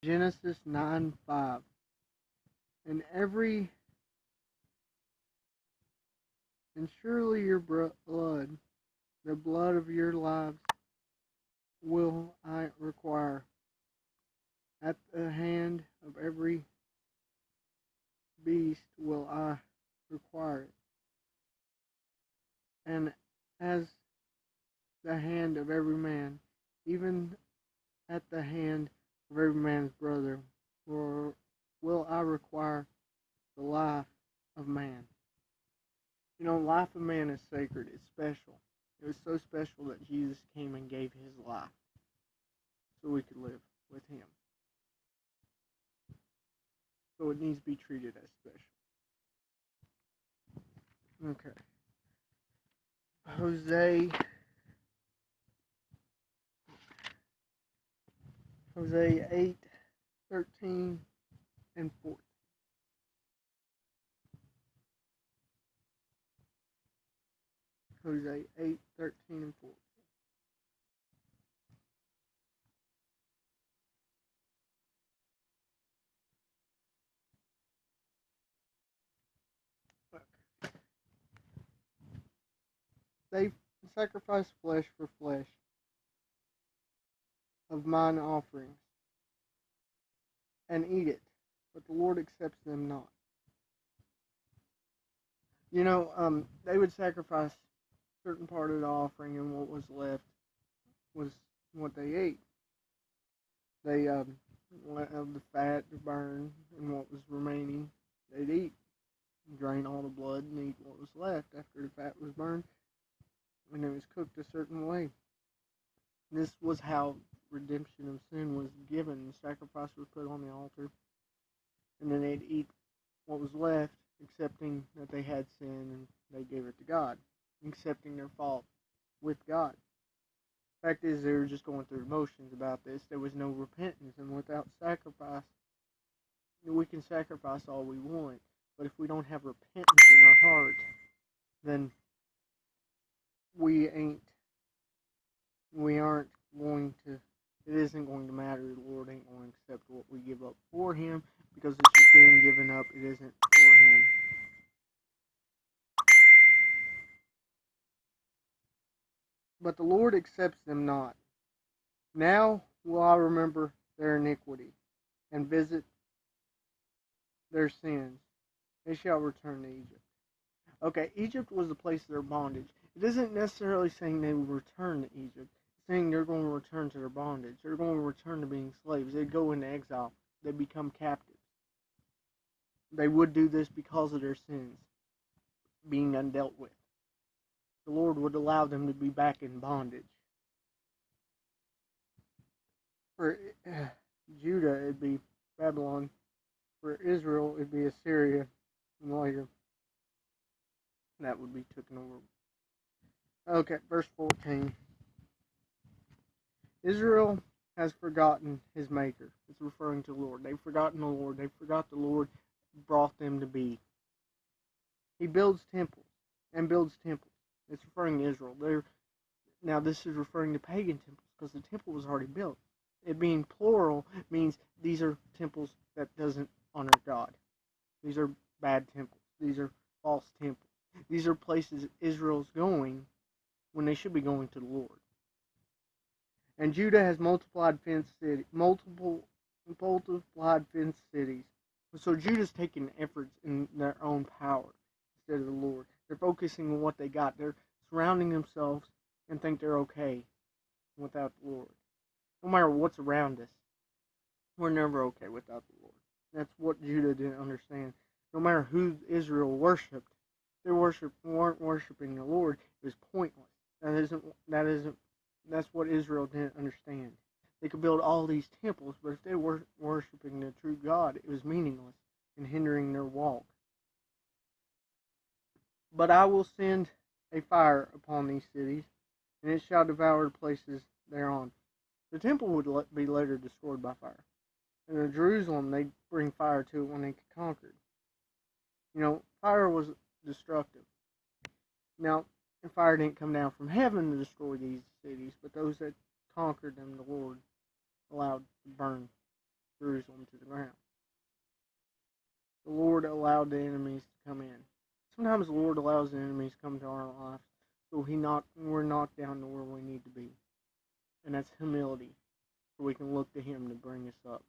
Genesis 9:5. And every and surely your blood, the blood of your lives, will I require. At the hand of every beast will I require it, and as the hand of every man, even at the hand of every man's brother, will I require the life of man. You know, life of man is sacred. It's special. It was so special that Jesus came and gave his life so we could live with him. So it needs to be treated as special. Okay. Hosea 8:13 and 14. Hosea 8:13 and 14. They sacrifice flesh for flesh of mine offerings, and eat it, but the Lord accepts them not. You know, they would sacrifice a certain part of the offering, and what was left was what they ate. They let the fat to burn, and what was remaining, they'd eat, drain all the blood, and eat what was left after the fat was burned, and it was cooked a certain way. This was how redemption of sin was given. The sacrifice was put on the altar, and then they'd eat what was left, accepting that they had sin, and they gave it to God, accepting their fault with God. Fact is, they were just going through emotions about this. There was no repentance, and without sacrifice, we can sacrifice all we want, but if we don't have repentance in our heart, then we aren't going to. It isn't going to matter. The Lord ain't going to accept what we give up for Him, because it's just being given up. It isn't for Him. But the Lord accepts them not. Now will I remember their iniquity, and visit their sins. They shall return to Egypt. Okay, Egypt was the place of their bondage. It isn't necessarily saying they will return to Egypt. It's saying they're going to return to their bondage. They're going to return to being slaves. They'd go into exile. They become captives. They would do this because of their sins being undealt with. The Lord would allow them to be back in bondage. For Judah, it'd be Babylon. For Israel, it'd be Assyria. And later, that would be taken over. Okay, verse 14. Israel has forgotten his maker. It's referring to the Lord. They've forgotten the Lord. They forgot the Lord brought them to be. He builds temples and builds temples. It's referring to Israel. Now this is referring to pagan temples because the temple was already built. It being plural means these are temples that doesn't honor God. These are bad temples. These are false temples. These are places Israel's going when they should be going to the Lord. And Judah has multiplied fenced cities. So Judah's taking efforts in their own power instead of the Lord. They're focusing on what they got. They're surrounding themselves and think they're okay without the Lord. No matter what's around us, we're never okay without the Lord. That's what Judah didn't understand. No matter who Israel worshipped, they weren't worshiping the Lord. It was pointless. That's what Israel didn't understand. They could build all these temples, but if they weren't worshiping the true God, it was meaningless and hindering their walk. But I will send a fire upon these cities, and it shall devour the places thereon. The temple would be later destroyed by fire. And in Jerusalem, they'd bring fire to it when they conquered. You know, fire was destructive. Now, the fire didn't come down from heaven to destroy these cities, but those that conquered them, the Lord allowed to burn. Jerusalem to the ground. The Lord allowed the enemies to come in. Sometimes the Lord allows the enemies to come to our lives so we're knocked down to where we need to be. And that's humility. So we can look to Him to bring us up.